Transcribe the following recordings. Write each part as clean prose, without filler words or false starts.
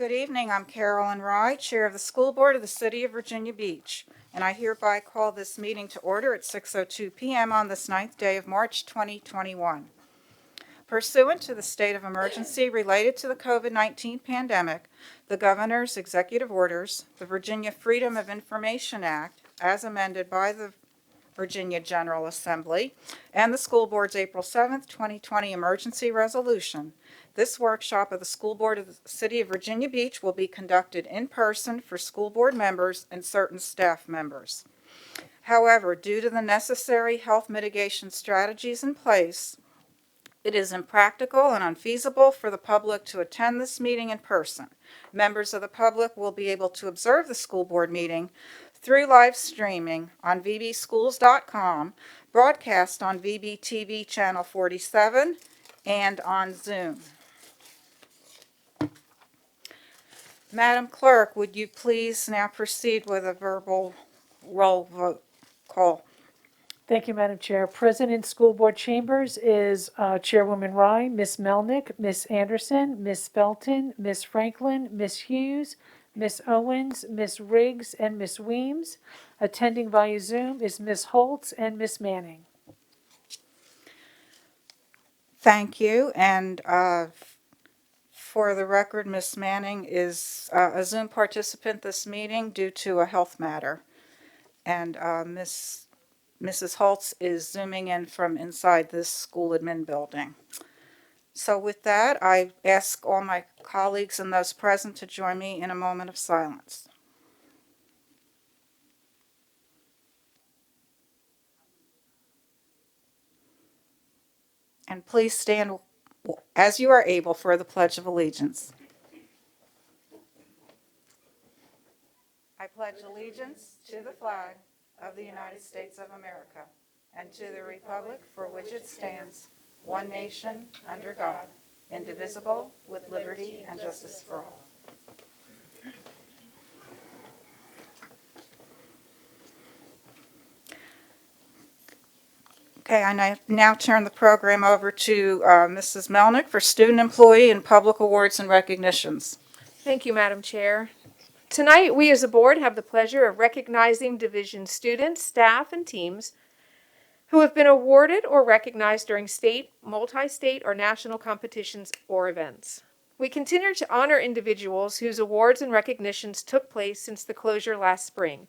Good evening. I'm Carolyn Rye, Chair of the School Board of the City of Virginia Beach, and I hereby call this meeting to order at 6:02 p.m. on this 9th day of March 2021. Pursuant to the state of emergency related to the COVID-19 pandemic, the governor's executive orders, the Virginia Freedom of Information Act, as amended by the Virginia General Assembly, and the school board's April 7th, 2020 emergency resolution, this workshop of the School Board of the City of Virginia Beach will be conducted in person for school board members and certain staff members. However, due to the necessary health mitigation strategies in place, it is impractical and unfeasible for the public to attend this meeting in person. Members of the public will be able to observe the school board meeting through live streaming on vbschools.com, broadcast on VBTV Channel 47, and on Zoom. Madam Clerk, would you please now proceed with a verbal roll vote call? Thank you, Madam Chair. Present in School Board Chambers is Chairwoman Rye, Ms. Melnick, Ms. Anderson, Ms. Felton, Ms. Franklin, Ms. Hughes, Ms. Owens, Ms. Riggs, and Ms. Weems. Attending via Zoom is Ms. Holtz and Ms. Manning. Thank you. And for the record, Ms. Manning is a Zoom participant this meeting due to a health matter. And Mrs. Holtz is Zooming in from inside this school admin building. So with that, I ask all my colleagues and those present to join me in a moment of silence. And please stand as you are able for the Pledge of Allegiance. I pledge allegiance to the flag of the United States of America and to the republic for which it stands, one nation, under God, indivisible, with liberty and justice for all. Okay, I now turn the program over to Mrs. Melnick for Student Employee and Public Awards and Recognitions. Thank you, Madam Chair. Tonight, we as a board have the pleasure of recognizing division students, staff, and teams who have been awarded or recognized during state, multi-state, or national competitions or events. We continue to honor individuals whose awards and recognitions took place since the closure last spring.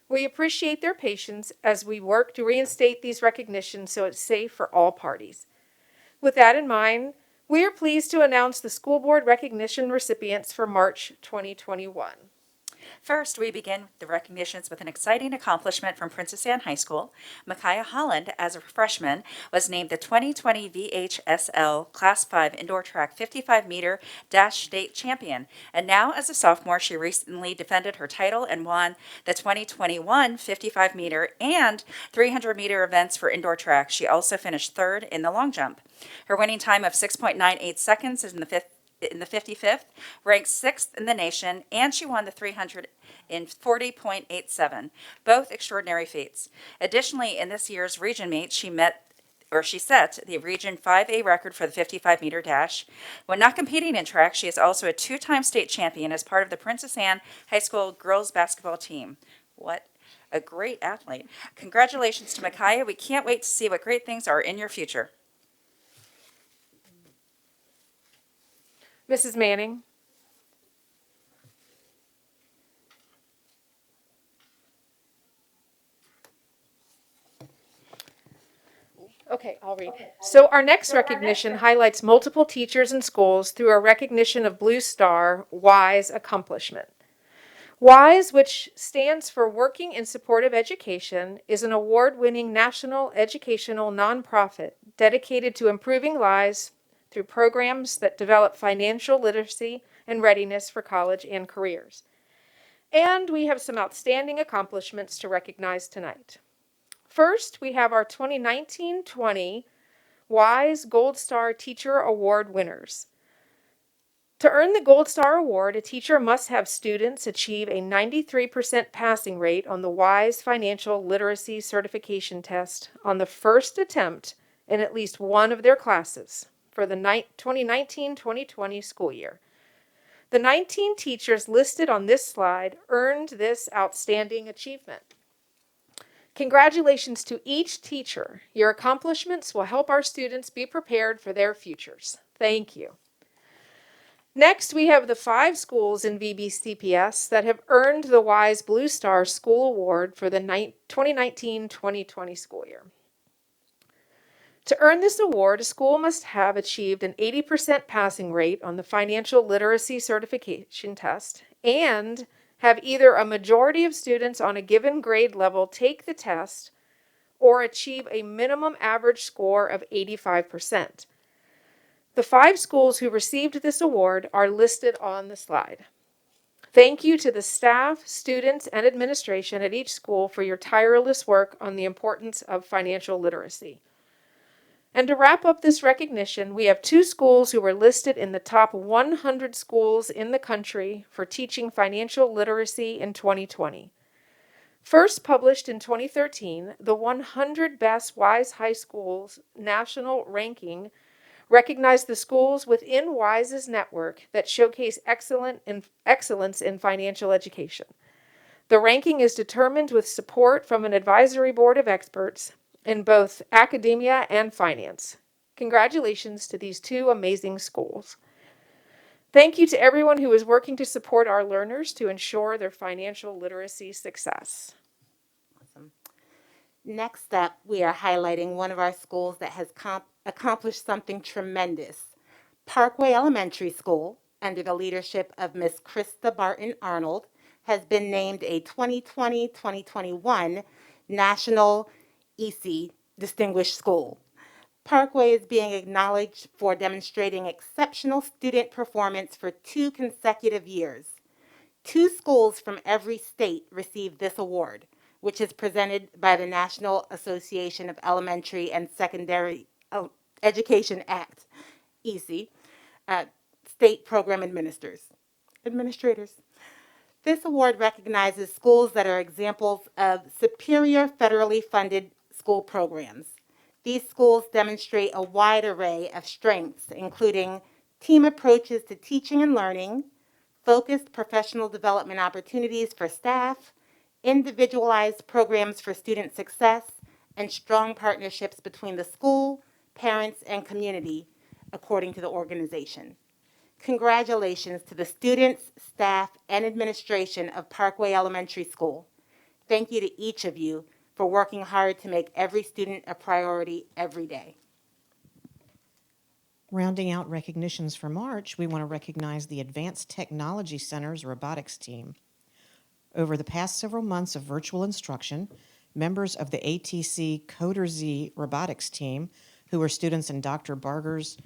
We appreciate their patience as we work to reinstate these recognitions so it's safe for all parties. With that in mind, we are pleased to announce the school board recognition recipients for March 2021. First, we begin the recognitions with an exciting accomplishment from Princess Anne High School. Micaiah Holland, as a freshman, was named the 2020 VHSL Class 5 Indoor Track 55-meter dash state champion. And now, as a sophomore, she recently defended her title and won the 2021 55-meter and 300-meter events for indoor track. She also finished third in the long jump. Her winning time of 6.98 seconds is in the 55th, ranked 6th in the nation, and she won the 300 in 40.87, both extraordinary feats. Additionally, in this year's region meet, she set the Region 5A record for the 55-meter dash. When not competing in track, she is also a two-time state champion as part of the Princess Anne High School girls basketball team. What a great athlete. Congratulations to Micaiah. We can't wait to see what great things are in your future. Mrs. Manning. Okay, I'll read. So our next recognition highlights multiple teachers and schools through a recognition of Blue Star WISE accomplishment. WISE, which stands for Working in Supportive Education, is an award-winning national educational nonprofit dedicated to improving lives through programs that develop financial literacy and readiness for college and careers. And we have some outstanding accomplishments to recognize tonight. First, we have our 2019-20 WISE Gold Star Teacher Award winners. To earn the Gold Star Award, a teacher must have students achieve a 93% passing rate on the WISE Financial Literacy Certification Test on the first attempt in at least one of their classes for the 2019-2020 school year. The 19 teachers listed on this slide earned this outstanding achievement. Congratulations to each teacher. Your accomplishments will help our students be prepared for their futures. Thank you. Next, we have the 5 schools in VBCPS that have earned the WISE Blue Star School Award for the 2019-2020 school year. To earn this award, a school must have achieved an 80% passing rate on the financial literacy certification test and have either a majority of students on a given grade level take the test or achieve a minimum average score of 85%. The 5 schools who received this award are listed on the slide. Thank you to the staff, students, and administration at each school for your tireless work on the importance of financial literacy. And to wrap up this recognition, we have 2 schools who were listed in the top 100 schools in the country for teaching financial literacy in 2020. First published in 2013, the 100 Best WISE High Schools National Ranking recognized the schools within WISE's network that showcase excellence in financial education. The ranking is determined with support from an advisory board of experts in both academia and finance. Congratulations to these 2 amazing schools. Thank you to everyone who is working to support our learners to ensure their financial literacy success. Awesome. Next up, we are highlighting one of our schools that has accomplished something tremendous. Parkway Elementary School, under the leadership of Miss Krista Barton Arnold, has been named a 2020-2021 National EC Distinguished School. Parkway is being acknowledged for demonstrating exceptional student performance for 2 consecutive years. 2 schools from every state received this award, which is presented by the National Association of Elementary and Secondary Education Act, EC, state program administrators. This award recognizes schools that are examples of superior federally funded school programs. These schools demonstrate a wide array of strengths, including team approaches to teaching and learning, focused professional development opportunities for staff, individualized programs for student success, and strong partnerships between the school, parents, and community, according to the organization. Congratulations to the students, staff, and administration of Parkway Elementary School. Thank you to each of you for working hard to make every student a priority every day. Rounding out recognitions for March, we want to recognize the Advanced Technology Center's robotics team. Over the past several months of virtual instruction, members of the ATC Coder Z robotics team, who are students in Dr. Barger's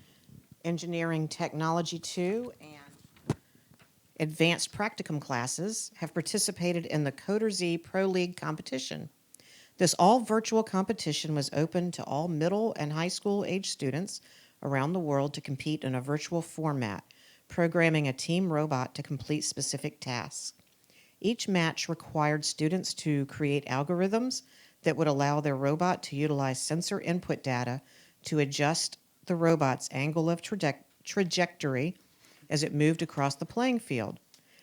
Engineering Technology 2 and Advanced Practicum classes, have participated in the Coder Z Pro League competition. This all-virtual competition was open to all middle and high school age students around the world to compete in a virtual format, programming a team robot to complete specific tasks. Each match required students to create algorithms that would allow their robot to utilize sensor input data to adjust the robot's angle of trajectory as it moved across the playing field.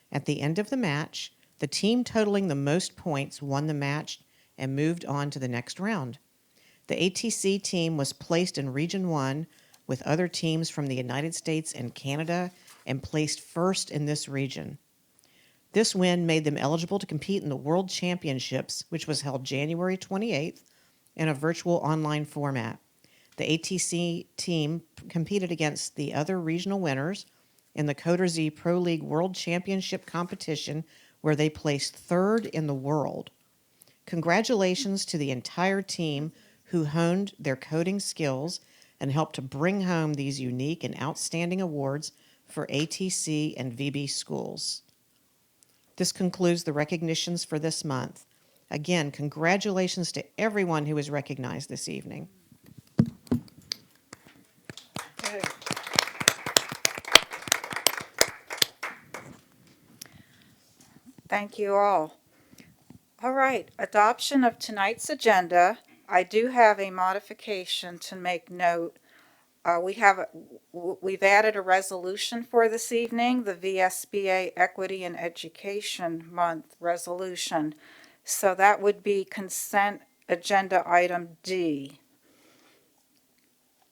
At the end of the match, the team totaling the most points won the match and moved on to the next round. The ATC team was placed in Region 1 with other teams from the United States and Canada and placed first in this region. This win made them eligible to compete in the World Championships, which was held January 28th in a virtual online format. The ATC team competed against the other regional winners in the Coder Z Pro League World Championship competition, where they placed 3rd in the world. Congratulations to the entire team who honed their coding skills and helped to bring home these unique and outstanding awards for ATC and VB schools. This concludes the recognitions for this month. Again, congratulations to everyone who was recognized this evening. Thank you all. All right, adoption of tonight's agenda. I do have a modification to make note. We've added a resolution for this evening, the VSBA Equity in Education Month resolution. So that would be consent agenda item D.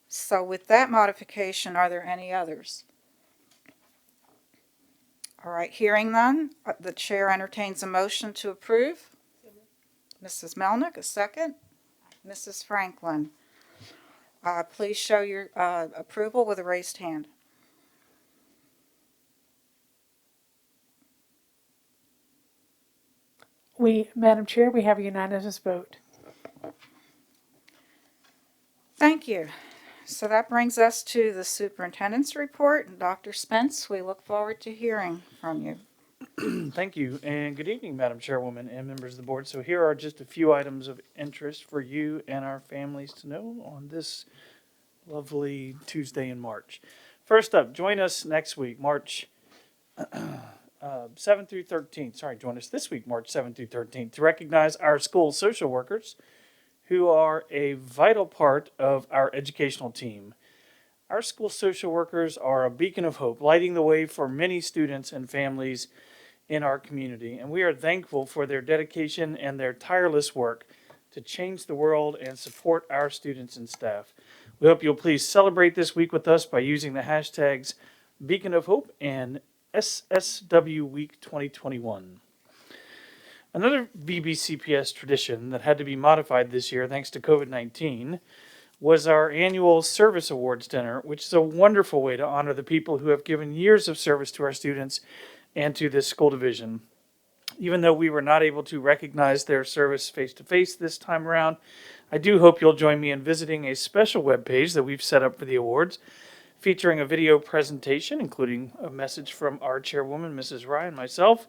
So with that modification, are there any others? All right, hearing none, the chair entertains a motion to approve. Mrs. Melnick, a second. Mrs. Franklin, please show your approval with a raised hand. Madam Chair, we have a unanimous vote. Thank you. So that brings us to the superintendent's report. And Dr. Spence, we look forward to hearing from you. Thank you, and good evening, Madam Chairwoman and members of the board. So here are just a few items of interest for you and our families to know on this lovely Tuesday in March. First up, join us next week, March 7th through 13th. Sorry, join us this week, March 7th through 13th, to recognize our school social workers who are a vital part of our educational team. Our school social workers are a beacon of hope, lighting the way for many students and families in our community, and we are thankful for their dedication and their tireless work to change the world and support our students and staff. We hope you'll please celebrate this week with us by using the hashtags Beacon of Hope and SSW Week 2021. Another VBCPS tradition that had to be modified this year thanks to COVID-19 was our annual Service Awards Dinner, which is a wonderful way to honor the people who have given years of service to our students and to this school division. Even though we were not able to recognize their service face-to-face this time around, I do hope you'll join me in visiting a special webpage that we've set up for the awards, featuring a video presentation, including a message from our chairwoman, Mrs. Ryan, and myself.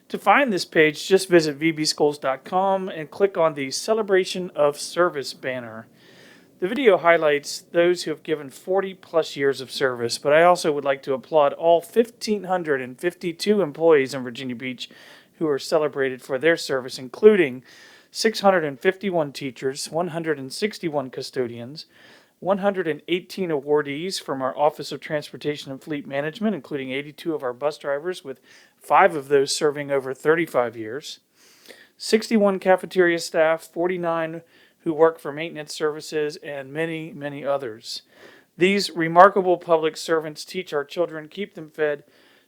To find this page, just visit vbschools.com and click on the Celebration of Service banner. The video highlights those who have given 40 plus years of service, but I also would like to applaud all 1,552 employees in Virginia Beach who are celebrated for their service, including 651 teachers, 161 custodians, 118 awardees from our Office of Transportation and Fleet Management, including 82 of our bus drivers, with 5 of those serving over 35 years, 61 cafeteria staff, 49 who work for maintenance services, and many, many others. These remarkable public servants teach our children, keep them fed,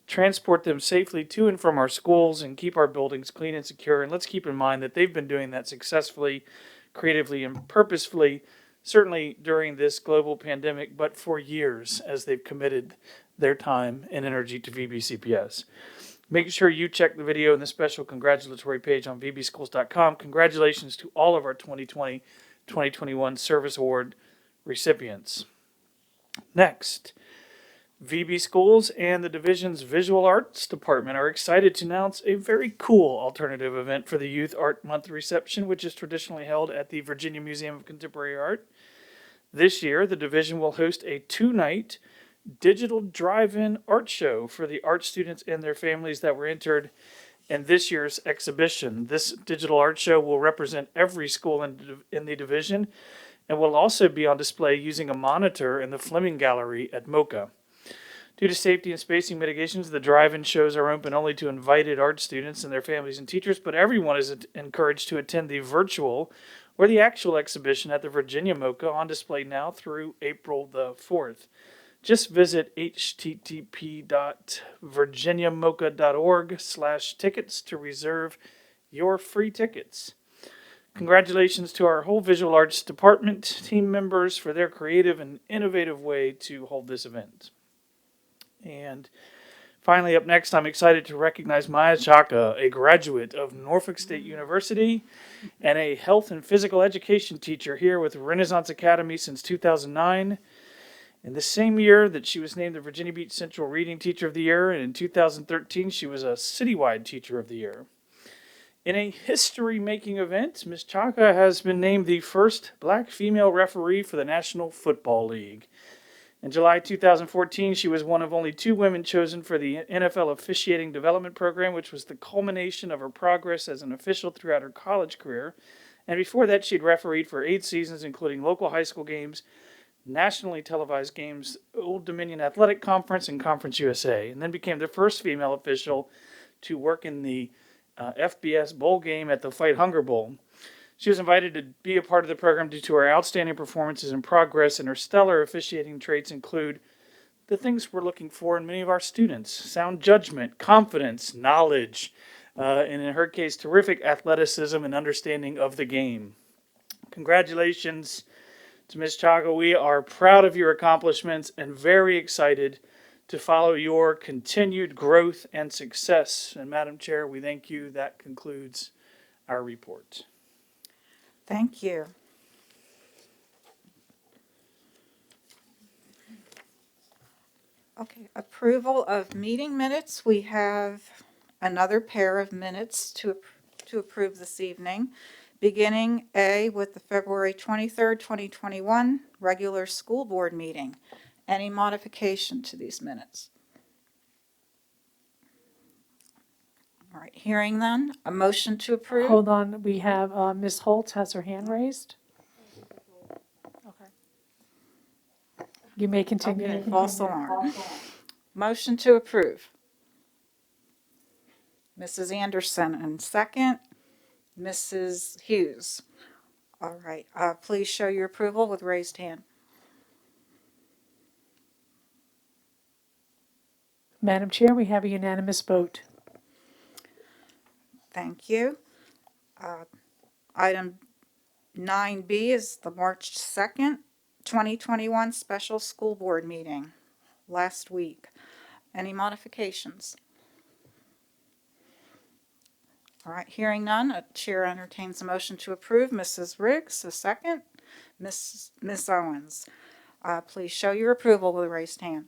transport them safely to and from our schools, and keep our buildings clean and secure. And let's keep in mind that they've been doing that successfully, creatively, and purposefully, certainly during this global pandemic, but for years as they've committed their time and energy to VBCPS. Make sure you check the video and the special congratulatory page on vbschools.com. Congratulations to all of our 2020-2021 Service Award recipients. Next, VB Schools and the division's Visual Arts Department are excited to announce a very cool alternative event for the Youth Art Month reception, which is traditionally held at the Virginia Museum of Contemporary Art. This year, the division will host a 2-night digital drive-in art show for the art students and their families that were entered in this year's exhibition. This digital art show will represent every school in the division and will also be on display using a monitor in the Fleming Gallery at MoCA. Due to safety and spacing mitigations, the drive-in shows are open only to invited art students and their families and teachers, but everyone is encouraged to attend the virtual or the actual exhibition at the Virginia MoCA, on display now through April the 4th. Just visit http://virginiamoca.org/tickets to reserve your free tickets. Congratulations to our whole visual arts department team members for their creative and innovative way to hold this event. And finally, up next, I'm excited to recognize Maya Chaka, a graduate of Norfolk State University and a health and physical education teacher here with Renaissance Academy since 2009. In the same year that she was named the Virginia Beach Central Reading Teacher of the Year, and in 2013 she was a citywide Teacher of the Year. In a history-making event, Ms. Chaka has been named the first black female referee for the National Football League. In July 2014, she was one of only 2 women chosen for the NFL Officiating Development Program, which was the culmination of her progress as an official throughout her college career. And before that, she'd refereed for 8 seasons, including local high school games, nationally televised games, Old Dominion Athletic Conference and Conference USA, and then became the first female official to work in the FBS bowl game at the Fight Hunger Bowl. She was invited to be a part of the program due to her outstanding performances and progress, and her stellar officiating traits include the things we're looking for in many of our students: sound judgment, confidence, knowledge, and in her case, terrific athleticism and understanding of the game. Congratulations to Ms. Chaga. We are proud of your accomplishments and very excited to follow your continued growth and success. And Madam Chair, we thank you. That concludes our report. Thank you. Okay, approval of meeting minutes. We have another pair of minutes to approve this evening, beginning A with the February 23rd, 2021 regular school board meeting. Any modification to these minutes? All right, hearing none, a motion to approve. Hold on, we have, Ms. Holt has her hand raised. You may continue. Okay, false alarm. Motion to approve. Mrs. Anderson, and second, Mrs. Hughes. All right, please show your approval with raised hand. Madam Chair, we have a unanimous vote. Thank you. Item 9B is the March 2nd, 2021 special school board meeting, last week. Any modifications? All right, hearing none, a chair entertains a motion to approve. Mrs. Riggs, a second. Ms. Owens, please show your approval with a raised hand.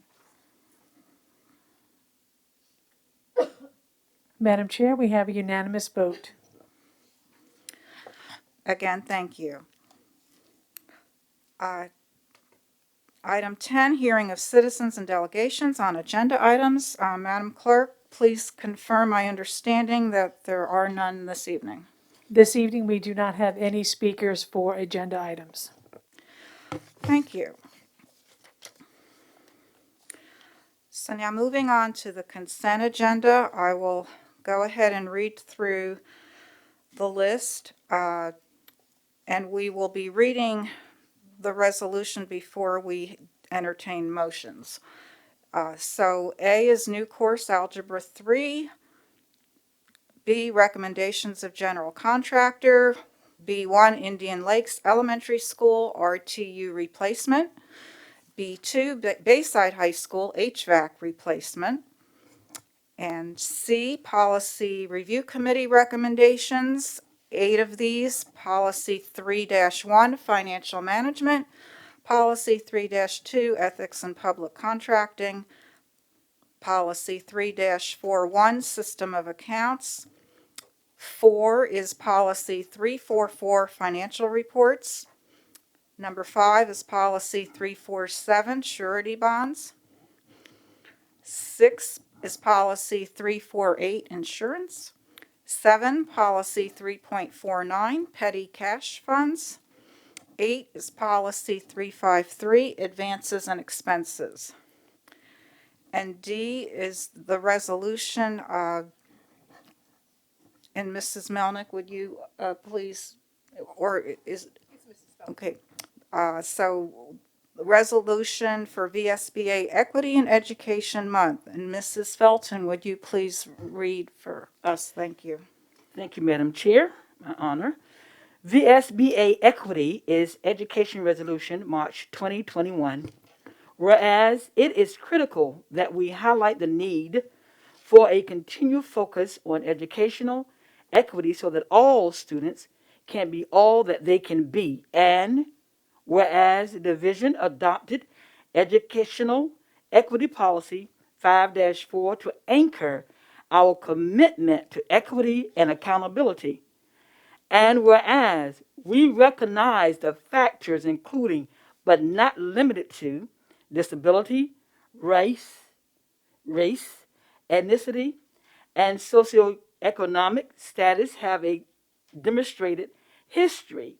Madam Chair, we have a unanimous vote. Again, thank you. Item 10, hearing of citizens and delegations on agenda items. Madam Clerk, please confirm my understanding that there are none this evening. This evening, we do not have any speakers for agenda items. Thank you. So now moving on to the consent agenda, I will go ahead and read through the list, and we will be reading the resolution before we entertain motions. So A is new course Algebra 3. B, recommendations of general contractor. B1, Indian Lakes Elementary School RTU replacement. B2, Bayside High School HVAC replacement. And C, Policy Review Committee recommendations. 8 of these: Policy 3-1, Financial Management, Policy 3-2, Ethics and Public Contracting, Policy 3-41, System of Accounts. 4 is Policy 344, Financial Reports. Number 5 is Policy 347, Surety Bonds. 6 is Policy 348, Insurance. 7, Policy 3.49, Petty Cash Funds. 8 is Policy 353, Advances and Expenses. And D is the resolution, and Mrs. Melnick, would you please, or is, okay, so the resolution for VSBA Equity in Education Month. And Mrs. Felton, would you please read for us? Thank you. Thank you, Madam Chair. My honor. VSBA Equity is Education Resolution, March 2021. Whereas it is critical that we highlight the need for a continued focus on educational equity so that all students can be all that they can be. And whereas the division adopted Educational Equity Policy 5-4 to anchor our commitment to equity and accountability. And whereas we recognize the factors including, but not limited to, disability, race, ethnicity, and socioeconomic status have a demonstrated history.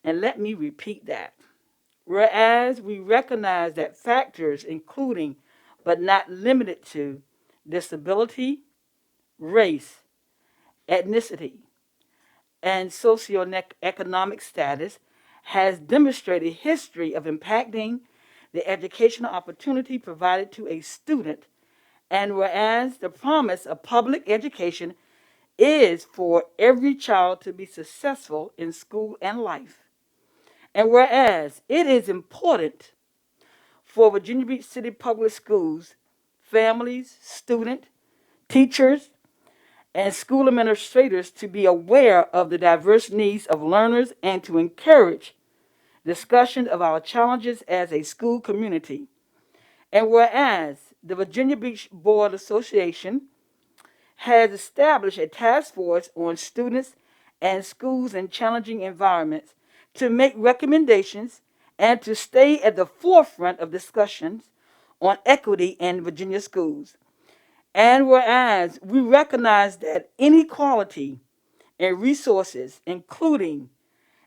And let me repeat that. Whereas we recognize that factors including but not limited to disability, race, ethnicity, and socioeconomic status has demonstrated history of impacting the educational opportunity provided to a student, and whereas the promise of public education is for every child to be successful in school and life, and whereas it is important for Virginia Beach City Public Schools, families, students, teachers, and school administrators to be aware of the diverse needs of learners and to encourage discussion of our challenges as a school community. And whereas the Virginia Beach Board Association has established a task force on students and schools in challenging environments to make recommendations and to stay at the forefront of discussions on equity in Virginia schools. And whereas we recognize that inequality in resources, including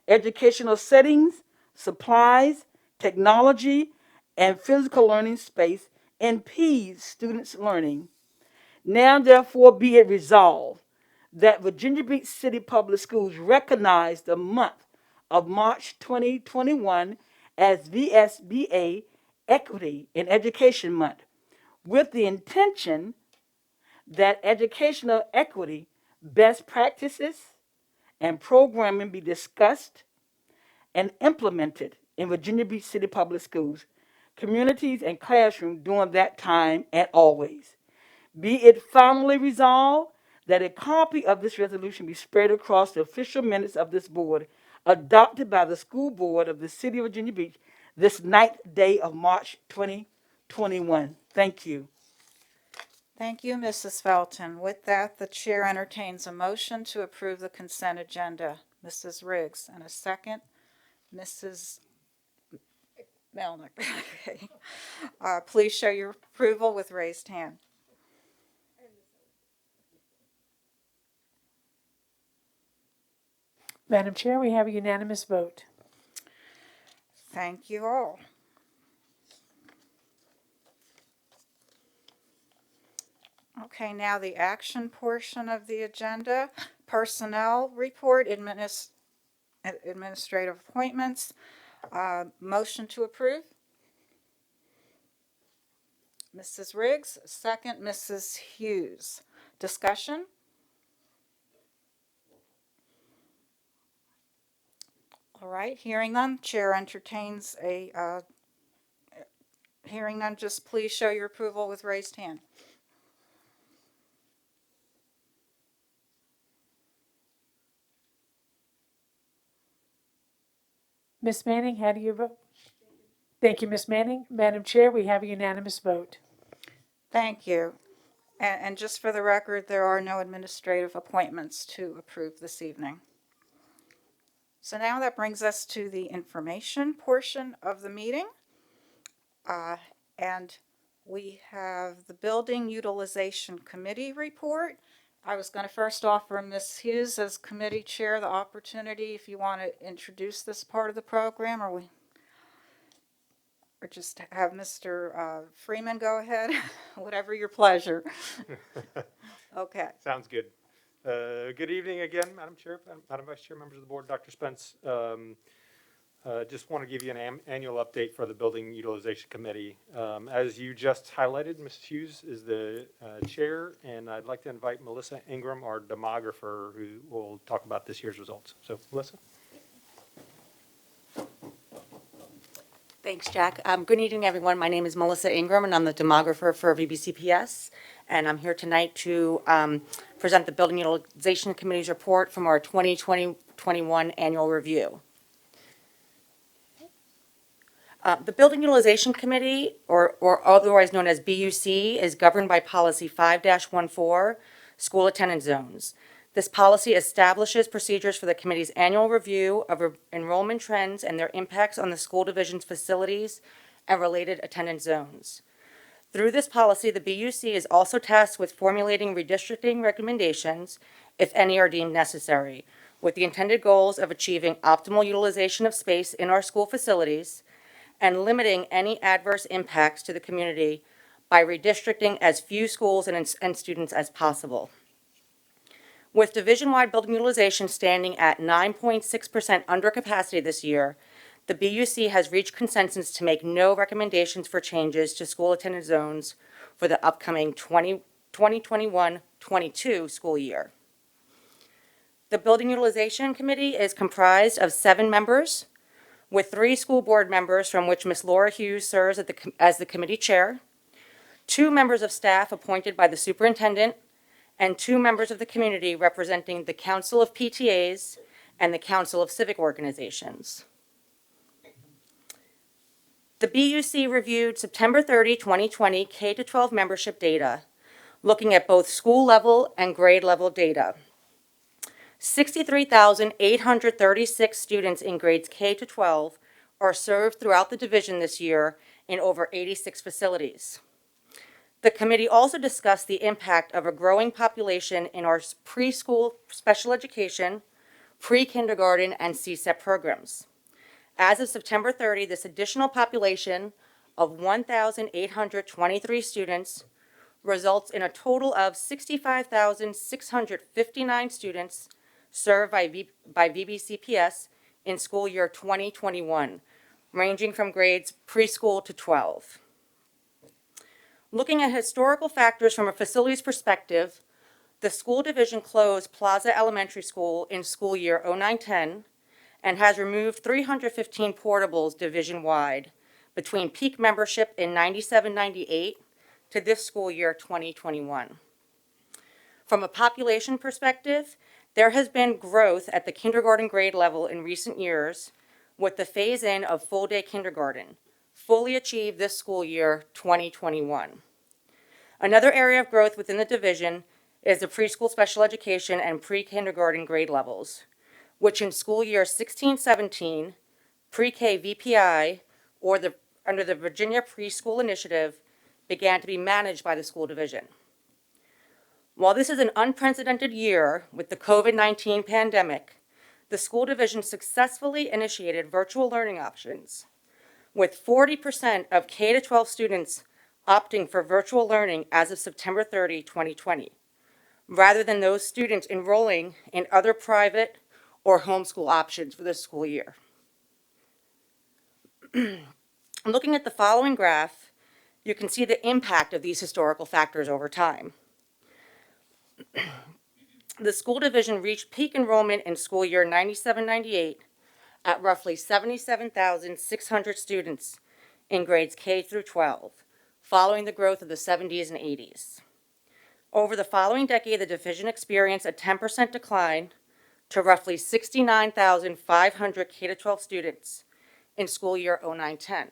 educational settings, supplies, technology, and physical learning space, impedes students' learning. Now, therefore, be it resolved that Virginia Beach City Public Schools recognize the month of March 2021 as VSBA Equity in Education Month, with the intention that educational equity, best practices, and programming be discussed and implemented in Virginia Beach City Public Schools, communities, and classrooms during that time and always. Be it finally resolved that a copy of this resolution be spread across the official minutes of this board, adopted by the school board of the city of Virginia Beach this 9th day of March 2021. Thank you. Thank you, Mrs. Felton. With that, the chair entertains a motion to approve the consent agenda. Mrs. Riggs, and a second, Mrs. Melnick. Okay. Please show your approval with raised hand. Madam Chair, we have a unanimous vote. Thank you all. Okay, now the action portion of the agenda. Personnel report, administrative appointments. Motion to approve. Mrs. Riggs, second, Mrs. Hughes. Discussion? All right, hearing none, chair entertains hearing none, just please show your approval with raised hand. Ms. Manning, how do you vote? Thank you, Ms. Manning. Madam Chair, we have a unanimous vote. Thank you. And just for the record, there are no administrative appointments to approve this evening. So now that brings us to the information portion of the meeting. And we have the Building Utilization Committee report. I was going to first offer Ms. Hughes as committee chair the opportunity if you want to introduce this part of the program, or just have Mr. Freeman go ahead, whatever your pleasure. Okay. Sounds good. Good evening again, Madam Chair, Madam Vice Chair, members of the board, Dr. Spence. Just want to give you an annual update for the Building Utilization Committee. As you just highlighted, Mrs. Hughes is the chair, and I'd like to invite Melissa Ingram, our demographer, who will talk about this year's results. So, Melissa. Thanks, Jack. Good evening, everyone. My name is Melissa Ingram, and I'm the demographer for VBCPS. And I'm here tonight to present the Building Utilization Committee's report from our 2020-21 annual review. The Building Utilization Committee, or otherwise known as BUC, is governed by Policy 5-14, School Attendance Zones. This policy establishes procedures for the committee's annual review of enrollment trends and their impacts on the school division's facilities and related attendance zones. Through this policy, the BUC is also tasked with formulating redistricting recommendations, if any are deemed necessary, with the intended goals of achieving optimal utilization of space in our school facilities and limiting any adverse impacts to the community by redistricting as few schools and students as possible. With division-wide building utilization standing at 9.6% under capacity this year, the BUC has reached consensus to make no recommendations for changes to school attendance zones for the upcoming 2021-22 school year. The Building Utilization Committee is comprised of 7 members, with 3 school board members, from which Ms. Laura Hughes serves as the committee chair, 2 members of staff appointed by the superintendent, and 2 members of the community representing the Council of PTAs and the Council of Civic Organizations. The BUC reviewed September 30, 2020 K-12 membership data, looking at both school level and grade level data. 63,836 students in grades K-12 are served throughout the division this year in over 86 facilities. The committee also discussed the impact of a growing population in our preschool special education, pre-kindergarten, and CSEP programs. As of September 30, this additional population of 1,823 students results in a total of 65,659 students served by VBCPS in school year 2021, ranging from grades preschool to 12. Looking at historical factors from a facilities perspective, the school division closed Plaza Elementary School in school year 09-10 and has removed 315 portables division-wide between peak membership in 97-98 to this school year 2021. From a population perspective, there has been growth at the kindergarten grade level in recent years with the phase-in of full-day kindergarten, fully achieved this school year 2021. Another area of growth within the division is the preschool special education and pre-kindergarten grade levels, which in school year 16-17, pre-K VPI, or under the Virginia Preschool Initiative, began to be managed by the school division. While this is an unprecedented year with the COVID-19 pandemic, the school division successfully initiated virtual learning options, with 40% of K-12 students opting for virtual learning as of September 30, 2020, rather than those students enrolling in other private or homeschool options for this school year. Looking at the following graph, you can see the impact of these historical factors over time. The school division reached peak enrollment in school year 97-98 at roughly 77,600 students in grades K through 12, following the growth of the 70s and 80s. Over the following decade, the division experienced a 10% decline to roughly 69,500 K-12 students in school year 09-10.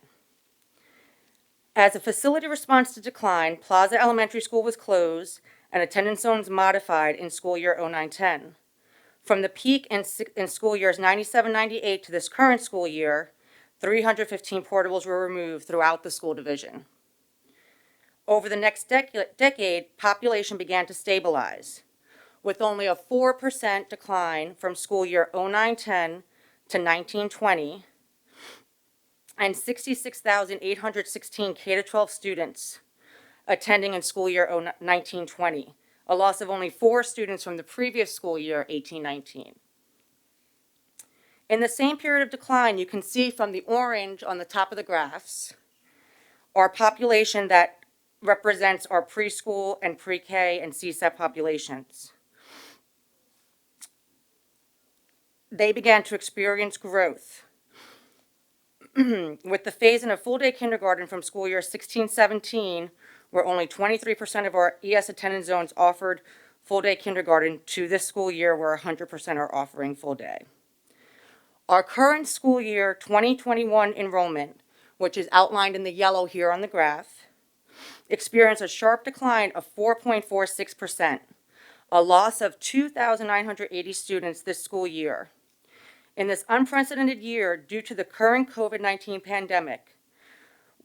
As a facility response to decline, Plaza Elementary School was closed and attendance zones modified in school year 09-10. From the peak in school years 97-98 to this current school year, 315 portables were removed throughout the school division. Over the next decade, population began to stabilize, with only a 4% decline from school year 09-10 to 19-20, and 66,816 K-12 students attending in school year 19-20, a loss of only 4 students from the previous school year 18-19. In the same period of decline, you can see from the orange on the top of the graphs, our population that represents our preschool and pre-K and CSEP populations. They began to experience growth with the phase-in of full-day kindergarten from school year 16-17, where only 23% of our ES attendance zones offered full-day kindergarten, to this school year where 100% are offering full-day. Our current school year 2021 enrollment, which is outlined in the yellow here on the graph, experienced a sharp decline of 4.46%, a loss of 2,980 students this school year. In this unprecedented year, due to the current COVID-19 pandemic,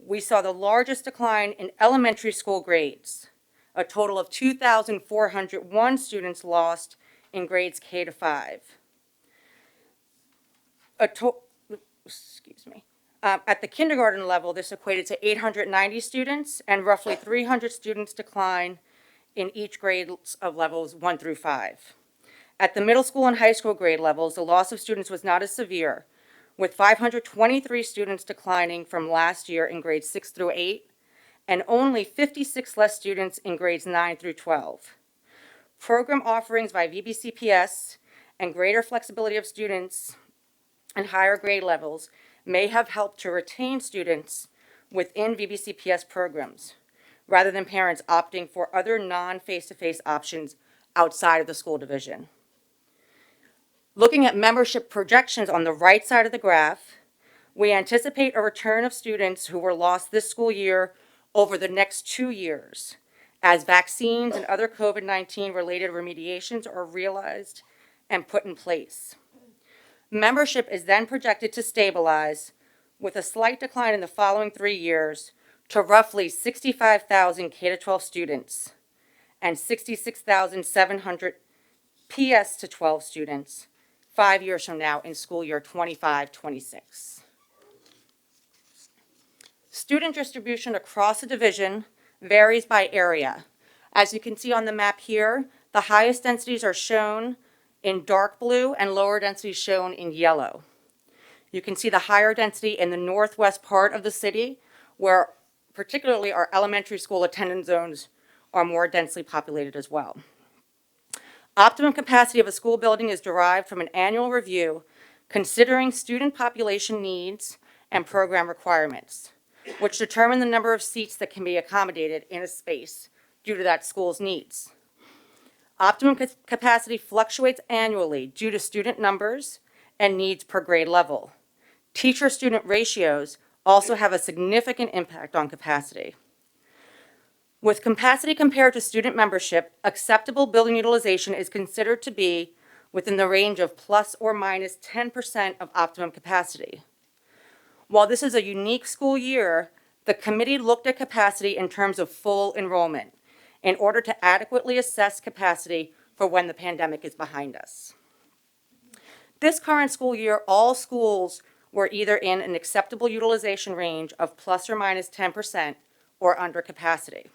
we saw the largest decline in elementary school grades, a total of 2,401 students lost in grades K-5. At the kindergarten level, this equated to 890 students, and roughly 300 students decline in each grade of levels 1 through 5. At the middle school and high school grade levels, the loss of students was not as severe, with 523 students declining from last year in grades 6 through 8, and only 56 less students in grades 9 through 12. Program offerings by VBCPS and greater flexibility of students and higher grade levels may have helped to retain students within VBCPS programs, rather than parents opting for other non-face-to-face options outside of the school division. Looking at membership projections on the right side of the graph, we anticipate a return of students who were lost this school year over the next 2 years, as vaccines and other COVID-19 related remediations are realized and put in place. Membership is then projected to stabilize with a slight decline in the following 3 years to roughly 65,000 K-12 students and 66,700 PS to 12 students 5 years from now in school year 25-26. Student distribution across the division varies by area. As you can see on the map here, the highest densities are shown in dark blue and lower densities shown in yellow. You can see the higher density in the northwest part of the city, where particularly our elementary school attendance zones are more densely populated as well. Optimum capacity of a school building is derived from an annual review considering student population needs and program requirements, which determine the number of seats that can be accommodated in a space due to that school's needs. Optimum capacity fluctuates annually due to student numbers and needs per grade level. Teacher-student ratios also have a significant impact on capacity. With capacity compared to student membership, acceptable building utilization is considered to be within the range of plus or minus 10% of optimum capacity. While this is a unique school year, the committee looked at capacity in terms of full enrollment in order to adequately assess capacity for when the pandemic is behind us. This current school year, all schools were either in an acceptable utilization range of plus or minus 10% or under capacity.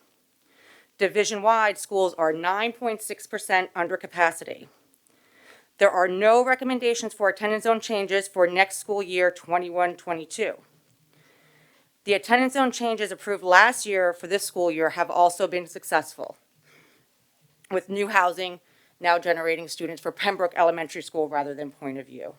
Division-wide, schools are 9.6% under capacity. There are no recommendations for attendance zone changes for next school year 21-22. The attendance zone changes approved last year for this school year have also been successful, with new housing now generating students for Pembroke Elementary School rather than Point of View.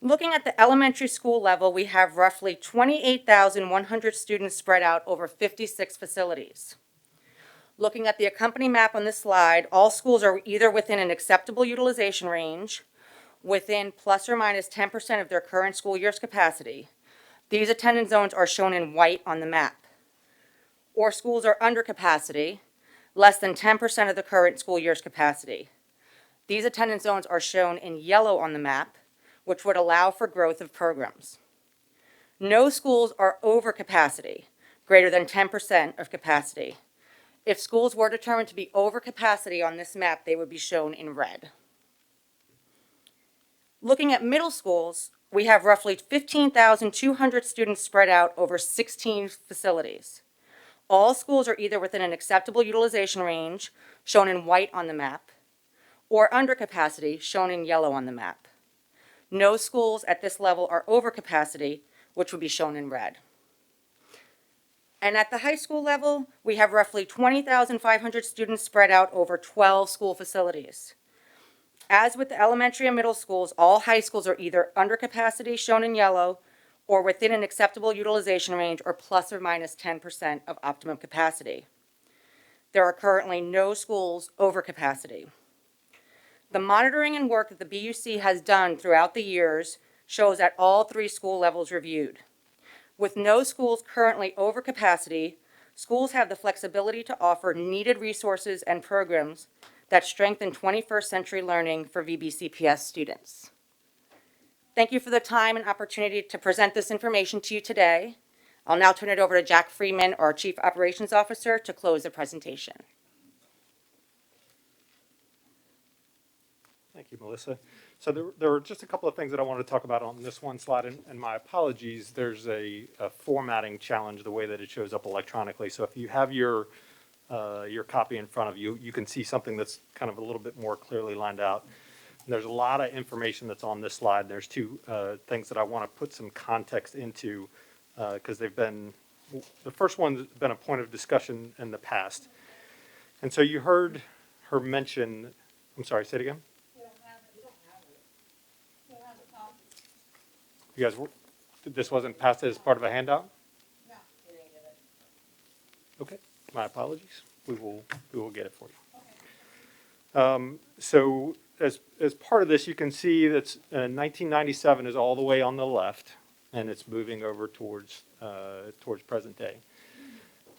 Looking at the elementary school level, we have roughly 28,100 students spread out over 56 facilities. Looking at the accompanying map on this slide, all schools are either within an acceptable utilization range, within plus or minus 10% of their current school year's capacity. These attendance zones are shown in white on the map. Or schools are under capacity, less than 10% of the current school year's capacity. These attendance zones are shown in yellow on the map, which would allow for growth of programs. No schools are over capacity, greater than 10% of capacity. If schools were determined to be over capacity on this map, they would be shown in red. Looking at middle schools, we have roughly 15,200 students spread out over 16 facilities. All schools are either within an acceptable utilization range, shown in white on the map, or under capacity, shown in yellow on the map. No schools at this level are over capacity, which would be shown in red. And at the high school level, we have roughly 20,500 students spread out over 12 school facilities. As with the elementary and middle schools, all high schools are either under capacity, shown in yellow, or within an acceptable utilization range, or plus or minus 10% of optimum capacity. There are currently no schools over capacity. The monitoring and work that the BUC has done throughout the years shows at all 3 school levels reviewed. With no schools currently over capacity, schools have the flexibility to offer needed resources and programs that strengthen 21st century learning for VBCPS students. Thank you for the time and opportunity to present this information to you today. I'll now turn it over to Jack Freeman, our Chief Operations Officer, to close the presentation. Thank you, Melissa. So there were just a couple of things that I wanted to talk about on this one slide, and my apologies, there's a formatting challenge, the way that it shows up electronically. So if you have your copy in front of you, you can see something that's kind of a little bit more clearly lined out. And there's a lot of information that's on this slide. There's two things that I want to put some context into, because they've been, the first one's been a point of discussion in the past. And so you heard her mention, I'm sorry, say it again? You guys, this wasn't passed as part of a handout? No. Okay, my apologies. We will get it for you. So as part of this, you can see that 1997 is all the way on the left, and it's moving over towards present day.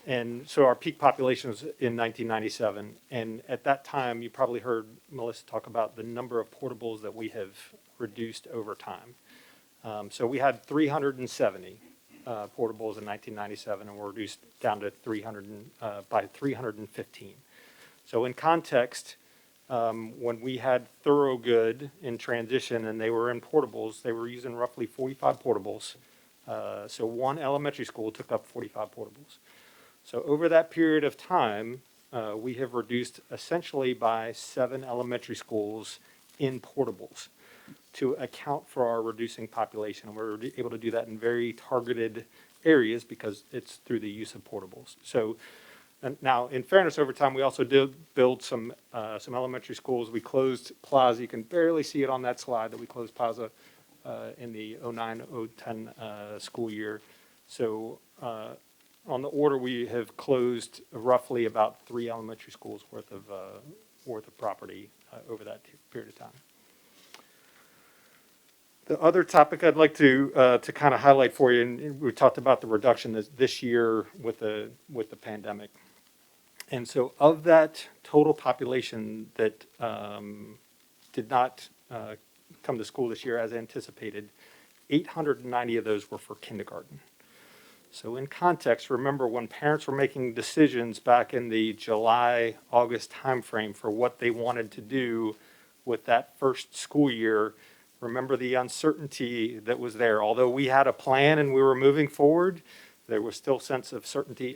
And so our peak population was in 1997, and at that time, you probably heard Melissa talk about the number of portables that we have reduced over time. So we had 370 portables in 1997, and we're reduced down to 315. So in context, when we had Thorogood in transition and they were in portables, they were using roughly 45 portables. So one elementary school took up 45 portables. So over that period of time, we have reduced essentially by 7 elementary schools in portables to account for our reducing population. And we're able to do that in very targeted areas because it's through the use of portables. So and now, in fairness, over time, we also did build some elementary schools. We closed Plaza. You can barely see it on that slide that we closed Plaza in the 09-010 school year. So on the order, we have closed roughly about 3 elementary schools worth of property over that period of time. The other topic I'd like to kind of highlight for you, and we talked about the reduction this year with the pandemic. And so of that total population that did not come to school this year as anticipated, 890 of those were for kindergarten. So in context, remember when parents were making decisions back in the July, August timeframe for what they wanted to do with that first school year, remember the uncertainty that was there. Although we had a plan and we were moving forward, there was still a sense of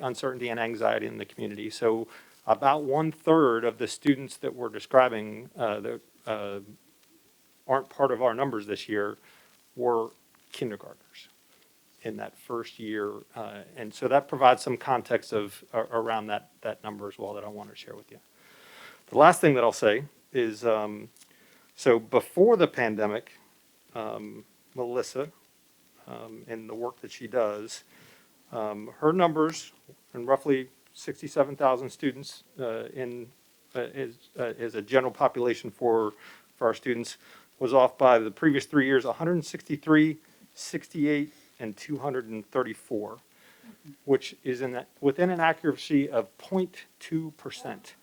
uncertainty and anxiety in the community. So about 1/3 of the students that we're describing that aren't part of our numbers this year were kindergartners in that first year. And so that provides some context around that number as well that I want to share with you. The last thing that I'll say is, so before the pandemic, Melissa, and the work that she does, her numbers, and roughly 67,000 students is a general population for our students, was off by the previous 3 years, 163, 68, and 234, which is within an accuracy of 0.2%.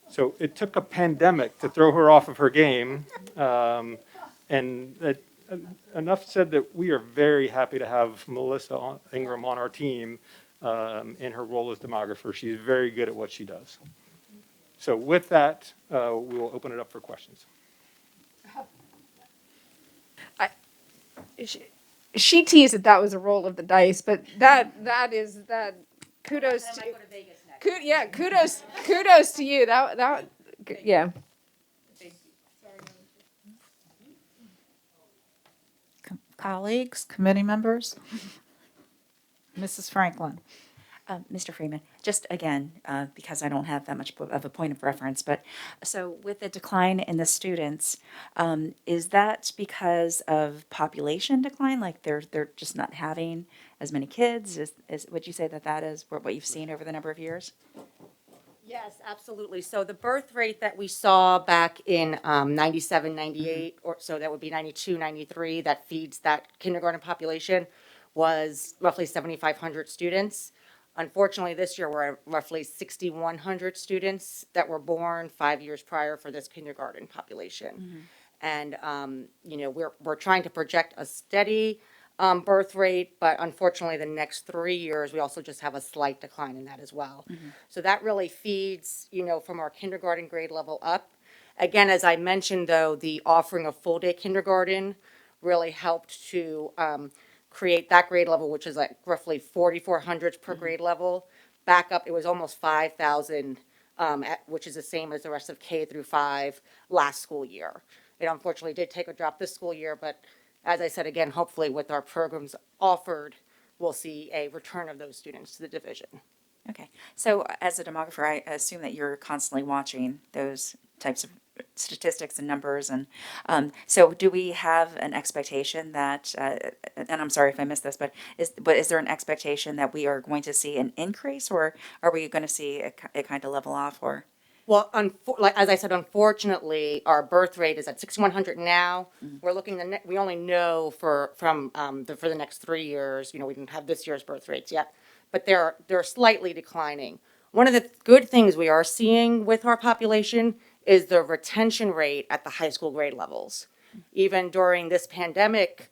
So it took a pandemic to throw her off of her game, and enough said that we are very happy to have Melissa Ingram on our team in her role as demographer. She's very good at what she does. So with that, we will open it up for questions. She teased that was a roll of the dice, but that kudos to kudos to you. That yeah. Colleagues, committee members? Mrs. Franklin. Mr. Freeman, just again, because I don't have that much of a point of reference, but so with the decline in the students, is that because of population decline? Like they're just not having as many kids? Would you say that is what you've seen over the number of years? Yes, absolutely. So the birth rate that we saw back in 97, 98, or so that would be 92, 93, that feeds that kindergarten population, was roughly 7,500 students. Unfortunately, this year we're at roughly 6,100 students that were born 5 years prior for this kindergarten population. And, we're trying to project a steady birth rate, but unfortunately the next 3 years, we also just have a slight decline in that as well. So that really feeds, from our kindergarten grade level up. Again, as I mentioned, though, the offering of full-day kindergarten really helped to create that grade level, which is like roughly 4,400 per grade level. Back up, it was almost 5,000, which is the same as the rest of K through 5 last school year. It unfortunately did take a drop this school year, but as I said, again, hopefully with our programs offered, we'll see a return of those students to the division. Okay, so as a demographer, I assume that you're constantly watching those types of statistics and numbers, and so do we have an expectation that, and I'm sorry if I missed this, but is there an expectation that we are going to see an increase, or are we going to see it kind of level off, or? Well, like, as I said, unfortunately, our birth rate is at 6,100 now. We're looking, we only know for the next 3 years, we didn't have this year's birth rates yet, but they're slightly declining. One of the good things we are seeing with our population is the retention rate at the high school grade levels. Even during this pandemic,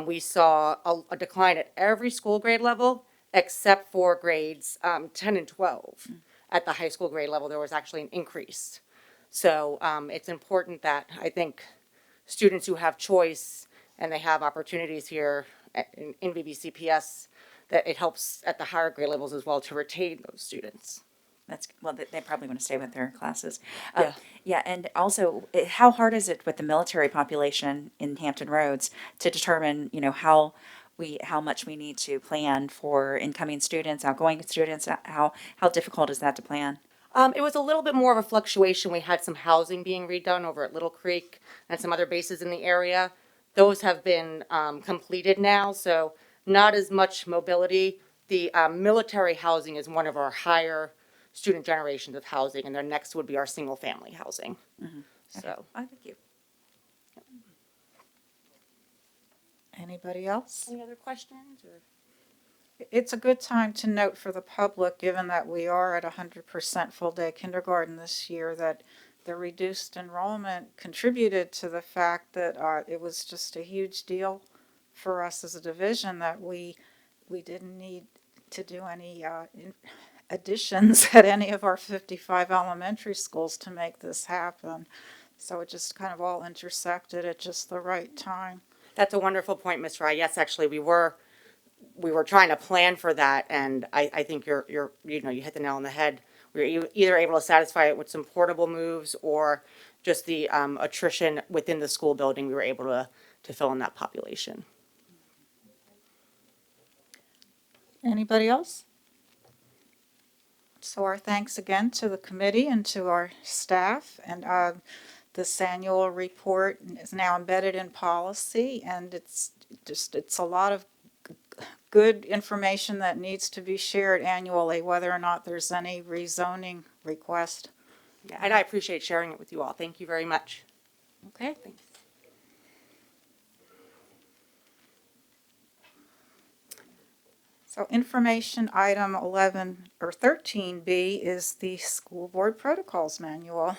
we saw a decline at every school grade level except for grades 10 and 12. At the high school grade level, there was actually an increase. So it's important that I think students who have choice and they have opportunities here in VBCPS, that it helps at the higher grade levels as well to retain those students. That's, well, they're probably going to stay with their classes. Yeah. Yeah, and also, how hard is it with the military population in Hampton Roads to determine, how much we need to plan for incoming students, outgoing students? How difficult is that to plan? It was a little bit more of a fluctuation. We had some housing being redone over at Little Creek and some other bases in the area. Those have been completed now, so not as much mobility. The military housing is one of our higher student generations of housing, and their next would be our single-family housing. So, Oh, thank you. Anybody else? any other questions? Or? It's a good time to note for the public, given that we are at 100% full-day kindergarten this year, that the reduced enrollment contributed to the fact that it was just a huge deal for us as a division, that we didn't need to do any additions at any of our 55 elementary schools to make this happen. So it just kind of all intersected at just the right time. That's a wonderful point, Ms. Fry. Yes, actually, we were trying to plan for that, and I think you hit the nail on the head. We were either able to satisfy it with some portable moves or just the attrition within the school building. We were able to fill in that population. Anybody else? So our thanks again to the committee and to our staff, and this annual report is now embedded in policy, and it's a lot of good information that needs to be shared annually, whether or not there's any rezoning request. Yeah, and I appreciate sharing it with you all. Thank you very much. Okay. Thanks. So information item 11 or 13B is the school board protocols manual.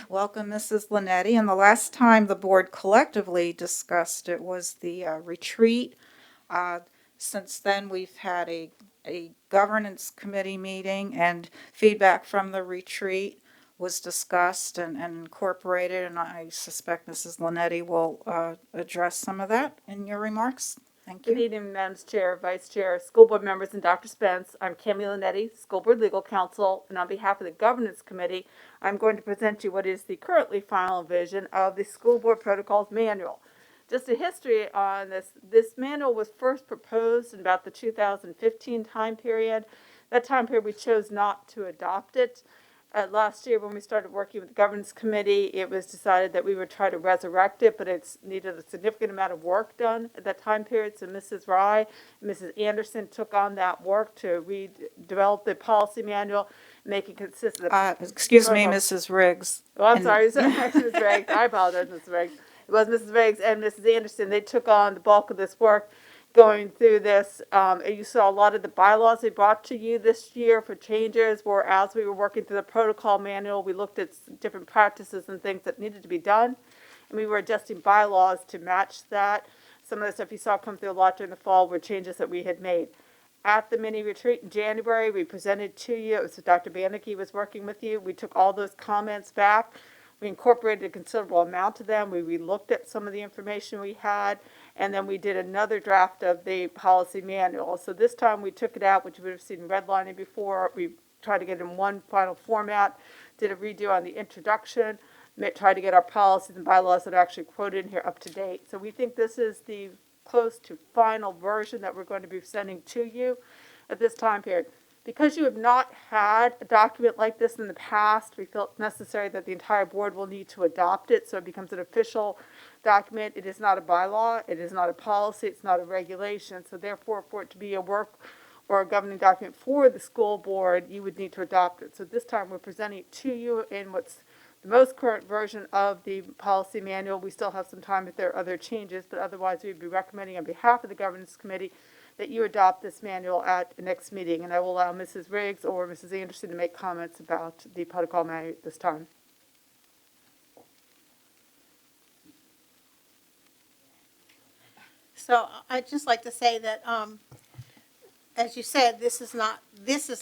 Welcome, Mrs. Linetti. And the last time the board collectively discussed it was the retreat. Since then, we've had a governance committee meeting, and feedback from the retreat was discussed and incorporated, and I suspect Mrs. Linetti will address some of that in your remarks. Thank Good you. evening, Madam Chair, Vice Chair, school board members, and Dr. Spence. I'm Cami Linetti, School Board Legal Counsel, and on behalf of the Governance Committee, I'm going to present you what is the currently final version of the School Board Protocols Manual. Just a history on this. This manual was first proposed in about the 2015 time period. That time period we chose not to adopt it. Last year when we started working with the Governance Committee, it was decided that we would try to resurrect it, but it's needed a significant amount of work done at that time period. So Mrs. Rye and Mrs. Anderson took on that work to redevelop the policy manual, make it consistent. Excuse me, Mrs. Riggs. Oh, I'm And- sorry, Mrs. Riggs. I apologize, Mrs. Riggs. It was Mrs. Riggs and Mrs. Anderson. They took on the bulk of this work going through this. You saw a lot of the bylaws they brought to you this year for changes, where as we were working through the protocol manual, we looked at different practices and things that needed to be done. And we were adjusting bylaws to match that. Some of the stuff you saw come through a lot during the fall were changes that we had made. At the mini retreat in January, we presented to you, it was Dr. Bannicky was working with you. We took all those comments back. We incorporated a considerable amount of them. We relooked at some of the information we had, and then we did another draft of the policy manual. So this time we took it out, which you would have seen redlining before. We tried to get it in one final format, did a redo on the introduction, tried to get our policies and bylaws that are actually quoted in here up to date. So we think this is the close to final version that we're going to be sending to you at this time period. Because you have not had a document like this in the past, we felt necessary that the entire board will need to adopt it, so it becomes an official document. It is not a bylaw, it is not a policy, it's not a regulation, so therefore, for it to be a work or a governing document for the school board, you would need to adopt it. So this time, we're presenting it to you in what's the most current version of the policy manual. We still have some time if there are other changes, but otherwise, we'd be recommending on behalf of the governance committee that you adopt this manual at the next meeting, and I will allow Mrs. Riggs or Mrs. Anderson to make comments about the protocol manual at this time. So I'd just like to say that, as you said, this is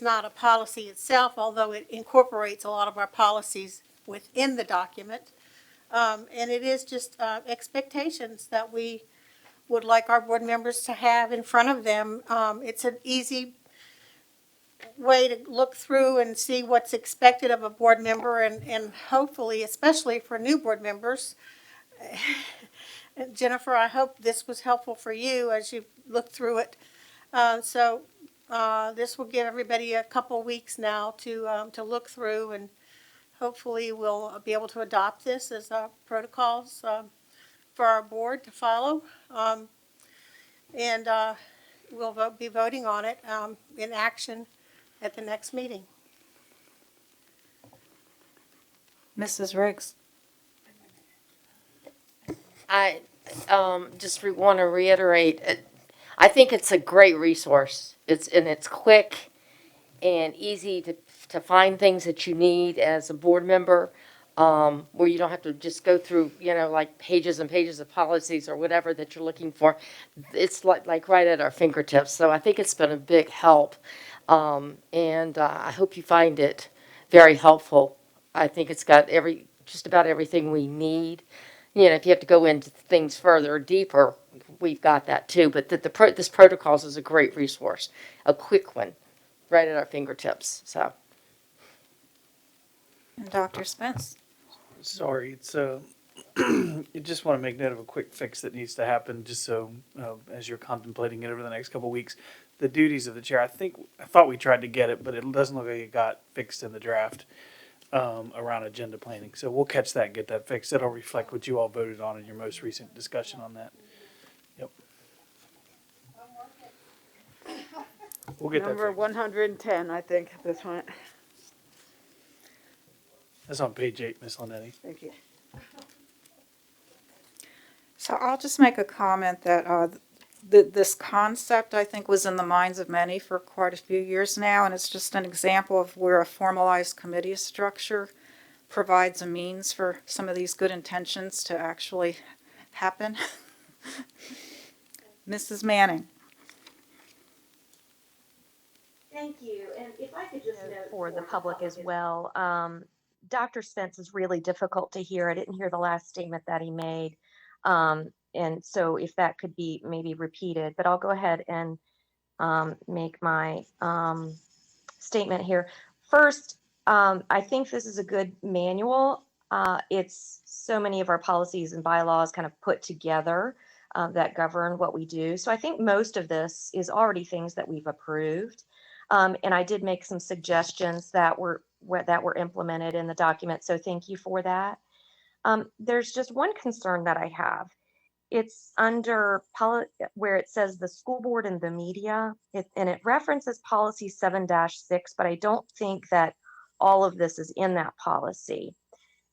not a policy itself, although it incorporates a lot of our policies within the document. And it is just expectations that we would like our board members to have in front of them. It's an easy way to look through and see what's expected of a board member, and hopefully, especially for new board members. Jennifer, I hope this was helpful for you as you look through it. So this will give everybody a couple weeks now to look through, and hopefully we'll be able to adopt this as protocols for our board to follow. And we'll be voting on it in action at the next meeting. Mrs. Riggs? I just want to reiterate, I think it's a great resource. It's quick and easy to find things that you need as a board member, where you don't have to just go through, like pages and pages of policies or whatever that you're looking for. It's like right at our fingertips. So I think it's been a big help. And I hope you find it very helpful. I think it's got just about everything we need. If you have to go into things further or deeper, we've got that too. But this protocols is a great resource, a quick one, right at our fingertips. So, And Dr. Spence? Sorry, it's you just want to make note of a quick fix that needs to happen, just so as you're contemplating it over the next couple of weeks. The duties of the chair. I thought we tried to get it, but it doesn't look like it got fixed in the draft around agenda planning. So we'll catch that and get that fixed. It'll reflect what you all voted on in your most recent discussion on that. Yep. We'll get Number that fixed. 110, I think, at this point. That's on page 8, Ms. Linetti. Thank you. So I'll just make a comment that this concept, I think, was in the minds of many for quite a few years now, and it's just an example of where a formalized committee structure provides a means for some of these good intentions to actually happen. Mrs. Manning. Thank you. And if I could just note for the public as well, Dr. Spence is really difficult to hear. I didn't hear the last statement that he made. And so if that could be maybe repeated, but I'll go ahead and make my statement here. First, I think this is a good manual. It's so many of our policies and bylaws kind of put together that govern what we do. So I think most of this is already things that we've approved. And I did make some suggestions that were implemented in the document. So thank you for that. There's just one concern that I have. It's under where it says the school board and the media, and it references policy 7-6, but I don't think that all of this is in that policy.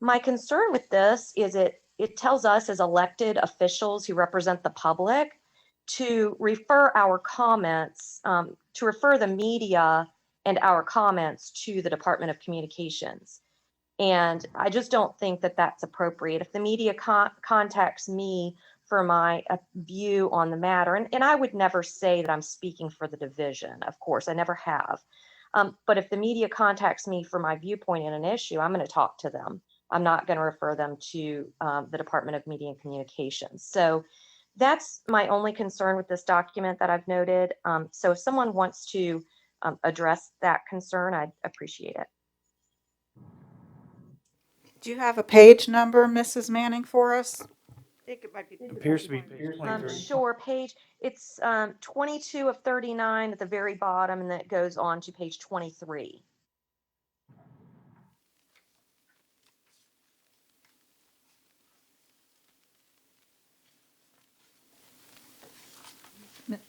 My concern with this is it tells us as elected officials who represent the public to refer our comments, to refer the media and our comments to the Department of Communications. And I just don't think that that's appropriate. If the media contacts me for my view on the matter, and I would never say that I'm speaking for the division, of course, I never have. But if the media contacts me for my viewpoint in an issue, I'm going to talk to them. I'm not going to refer them to the Department of Media and Communications. So that's my only concern with this document that I've noted. So if someone wants to address that concern, I'd appreciate it. Do you have a page number, Mrs. Manning, for us? I think it might be. Appears to be page 23. Sure, it's 22 of 39 at the very bottom, and then it goes on to page 23.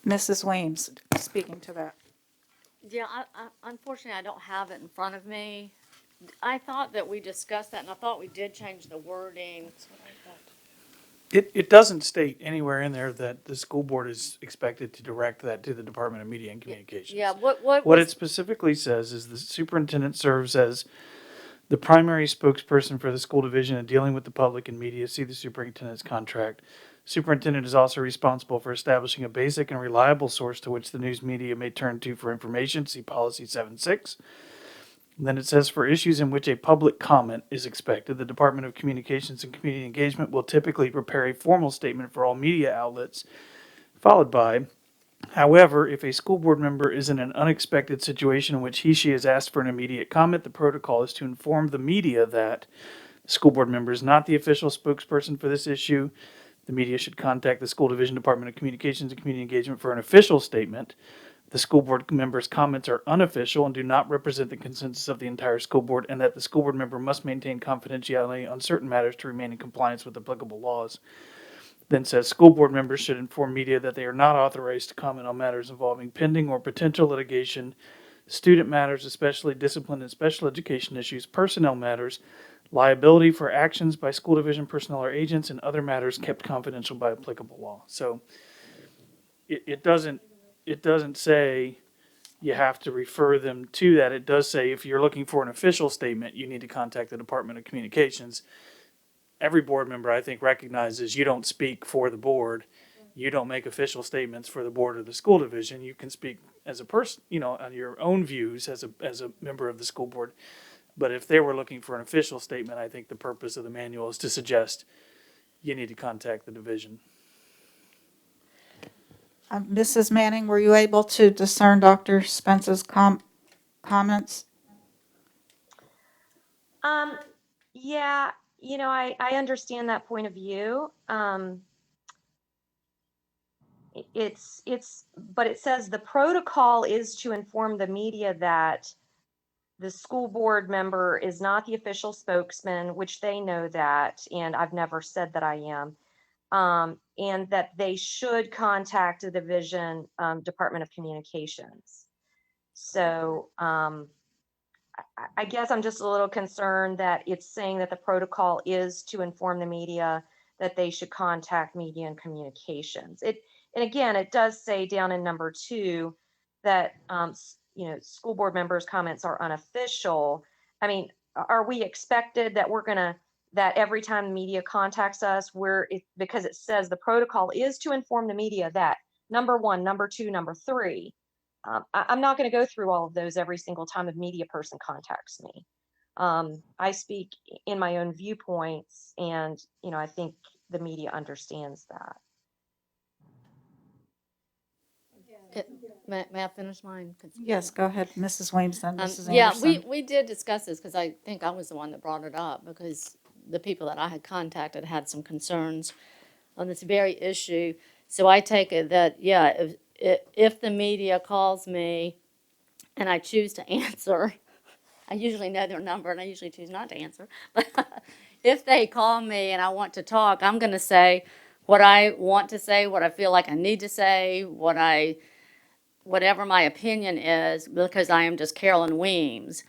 Mrs. Weems, speaking to that. Yeah, unfortunately, I don't have it in front of me. I thought that we discussed that, and I thought we did change the wording. It doesn't state anywhere in there that the school board is expected to direct that to the Department of Media and Communications. Yeah, what What was, it specifically says is the superintendent serves as the primary spokesperson for the school division in dealing with the public and media. See the superintendent's contract. Superintendent is also responsible for establishing a basic and reliable source to which the news media may turn to for information. See policy 7.6. And then it says for issues in which a public comment is expected, the Department of Communications and Community Engagement will typically prepare a formal statement for all media outlets, followed by, however, if a school board member is in an unexpected situation in which he/she is asked for an immediate comment, the protocol is to inform the media that the school board member is not the official spokesperson for this issue. The media should contact the school division Department of Communications and Community Engagement for an official statement. The school board member's comments are unofficial and do not represent the consensus of the entire school board, and that the school board member must maintain confidentiality on certain matters to remain in compliance with applicable laws. Then says school board members should inform media that they are not authorized to comment on matters involving pending or potential litigation, student matters, especially discipline and special education issues, personnel matters, liability for actions by school division personnel or agents, and other matters kept confidential by applicable law. So it doesn't say you have to refer them to that. It does say if you're looking for an official statement, you need to contact the Department of Communications. Every board member, I think, recognizes you don't speak for the board. You don't make official statements for the board or the school division. You can speak as a person, on your own views as a member of the school board. But if they were looking for an official statement, I think the purpose of the manual is to suggest you need to contact the division. Mrs. Manning, were you able to discern Dr. Spence's comments? Yeah, I understand that point of view. But it says the protocol is to inform the media that the school board member is not the official spokesman, which they know that, and I've never said that I am. And that they should contact the division, Department of Communications. So, I guess I'm just a little concerned that it's saying that the protocol is to inform the media that they should contact Media and Communications. And again, it does say down in number 2 that, school board members' comments are unofficial. I mean, are we expected that that every time the media contacts us, because it says the protocol is to inform the media that number 1, number 2, number 3. I'm not going to go through all of those every single time a media person contacts me. I speak in my own viewpoints, and I think the media understands that. may I finish mine? Yes, go ahead, Mrs. Weems, then Mrs. Yeah, Anderson. we did discuss this because I think I was the one that brought it up because the people that I had contacted had some concerns on this very issue. So I take it that, yeah, if the media calls me and I choose to answer, I usually know their number and I usually choose not to answer. But if they call me and I want to talk, I'm going to say what I want to say, what I feel like I need to say, whatever my opinion is, because I am just Carolyn Weems.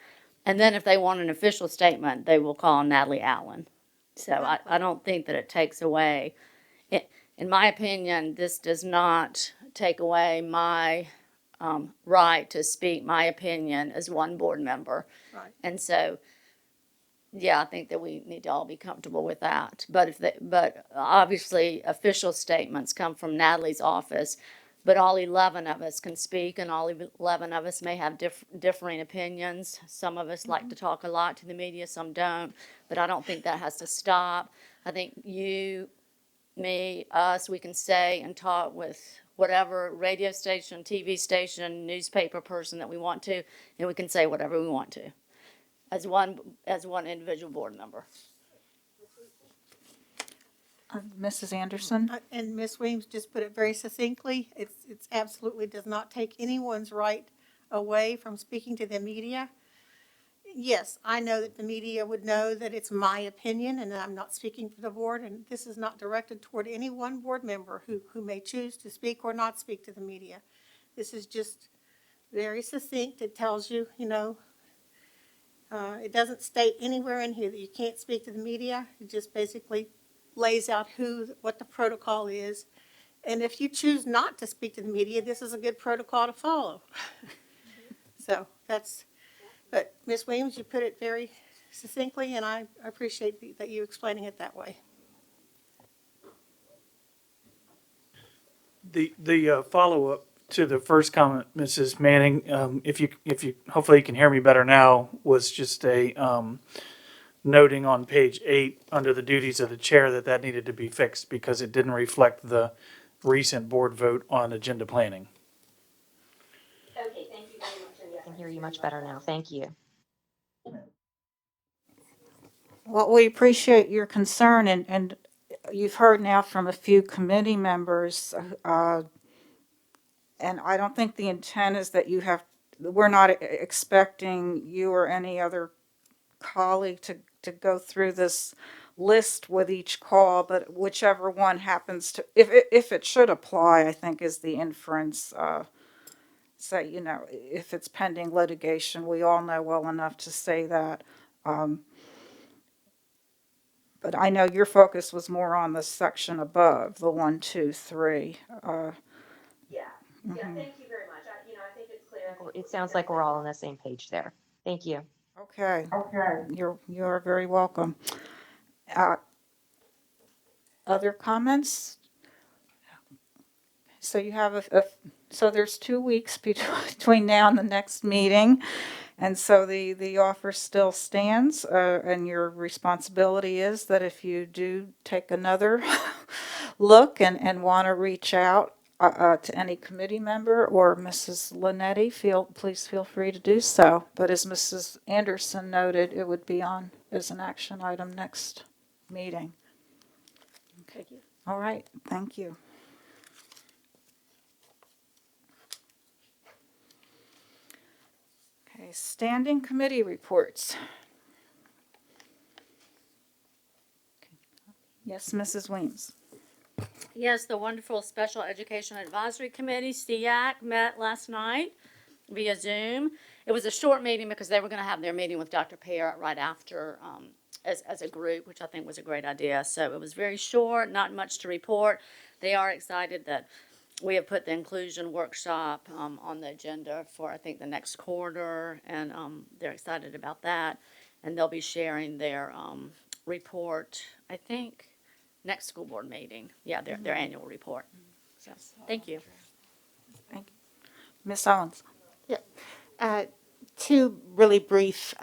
And then if they want an official statement, they will call Natalie Allen. So I don't think that it takes away. In my opinion, this does not take away my right to speak my opinion as one board member. Right. And so, yeah, I think that we need to all be comfortable with that. But obviously, official statements come from Natalie's office but all 11 of us can speak, and all 11 of us may have differing opinions. Some of us like to talk a lot to the media, some don't, but I don't think that has to stop. I think you, me, us, we can say and talk with whatever radio station, TV station, newspaper person that we want to, and we can say whatever we want to as one individual board member. Mrs. Anderson? And Ms. Weems just put it very succinctly. It's absolutely does not take anyone's right away from speaking to the media. Yes, I know that the media would know that it's my opinion and I'm not speaking for the board, and this is not directed toward any one board member who may choose to speak or not speak to the media. This is just very succinct. It tells you, it doesn't state anywhere in here that you can't speak to the media. It just basically lays out what the protocol is. And if you choose not to speak to the media, this is a good protocol to follow. So but Ms. Williams, you put it very succinctly, and I appreciate that you explaining it that way. The follow-up to the first comment, Mrs. Manning, if you hopefully you can hear me better now, was just a noting on page 8 under the duties of the chair that needed to be fixed because it didn't reflect the recent board vote on agenda planning. Okay, thank you very much. And yes, I can hear you much better now. Thank you. Well, we appreciate your concern, and you've heard now from a few committee members, and I don't think the intent is that we're not expecting you or any other colleague to go through this list with each call, but whichever one happens to, if it should apply, I think is the inference. Say, if it's pending litigation, we all know well enough to say that. But I know your focus was more on the section above, the 1, 2, 3. Yeah. Yeah, thank you very much. I think it's clear. It sounds like we're all on the same page there. Thank you. Okay. You're very welcome. Other comments? So you have so there's 2 weeks between now and the next meeting, and so the offer still stands, and your responsibility is that if you do take another look and want to reach out to any committee member or Mrs. Linetti, please feel free to do so. But as Mrs. Anderson noted, it would be on as an action item next meeting. Thank you. All right, thank you. Okay, standing committee reports. Yes, Mrs. Weems. Yes, the wonderful Special Education Advisory Committee, SEAC, met last night via Zoom. It was a short meeting because they were going to have their meeting with Dr. Parrott right after as a group, which I think was a great idea. So it was very short, not much to report. They are excited that we have put the inclusion workshop on the agenda for, I think, the next quarter, and they're excited about that. And they'll be sharing their report, I think, next school board meeting. Yeah, their annual report. So, thank you. Thank you. Ms. Owens. Yeah. 2 really brief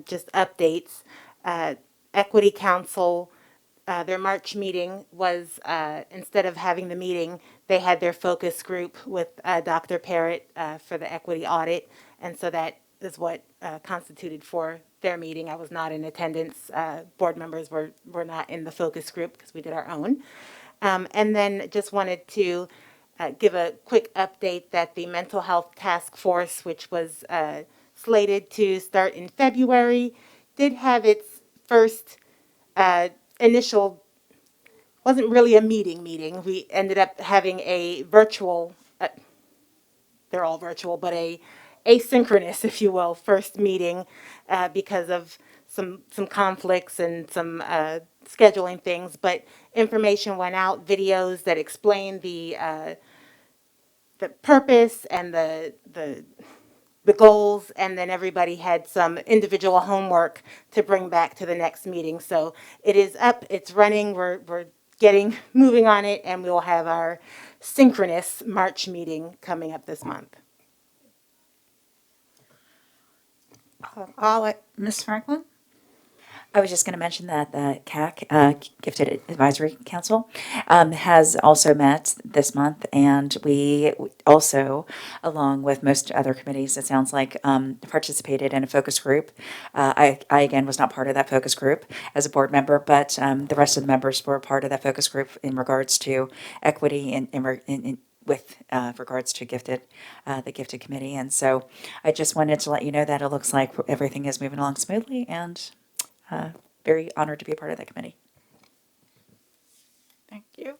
just updates. Equity Council, their March meeting was, instead of having the meeting, they had their focus group with Dr. Parrott for the equity audit. And so that is what constituted for their meeting. I was not in attendance. Board members were not in the focus group because we did our own. And then just wanted to give a quick update that the Mental Health Task Force, which was slated to start in February, did have its first initial, wasn't really a meeting. We ended up having a virtual, they're all virtual, but a asynchronous, if you will, first meeting because of some conflicts and some scheduling things. But information went out, videos that explained the purpose and the goals, and then everybody had some individual homework to bring back to the next meeting. So it is up, it's running, we're moving on it, and we'll have our synchronous March meeting coming up this month. Ms. Franklin? I was just going to mention that the CAC, Gifted Advisory Council, has also met this month, and we also, along with most other committees, it sounds like, participated in a focus group. I again was not part of that focus group as a board member, but the rest of the members were part of that focus group in regards to equity with regards to the Gifted Committee. And so I just wanted to let you know that it looks like everything is moving along smoothly, and very honored to be a part of that committee. Thank you.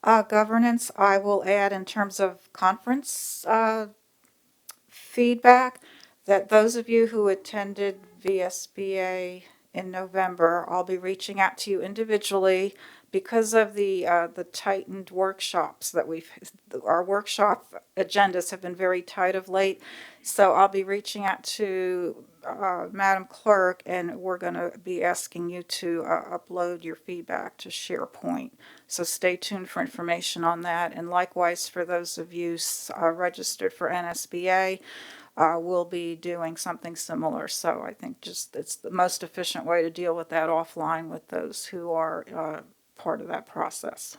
Governance, I will add in terms of conference feedback that those of you who attended VSBA in November, I'll be reaching out to you individually because of the tightened workshops that our workshop agendas have been very tight of late. So I'll be reaching out to Madam Clerk, and we're going to be asking you to upload your feedback to SharePoint. So stay tuned for information on that. And likewise, for those of you registered for NSBA, we'll be doing something similar. So I think just it's the most efficient way to deal with that offline with those who are part of that process.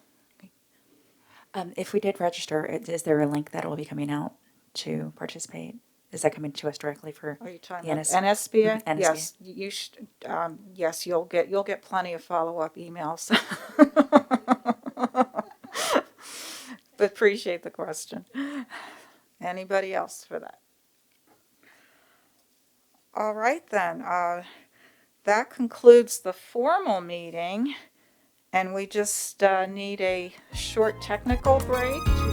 If we did register, is there a link that will be coming out to participate? Is that coming to us directly for Are you talking the about NSBA? NSBA? Yes, you should. Yes, you'll get plenty of follow-up emails. But appreciate the question. Anybody else for that? All right then. That concludes the formal meeting, and we just need a short technical break to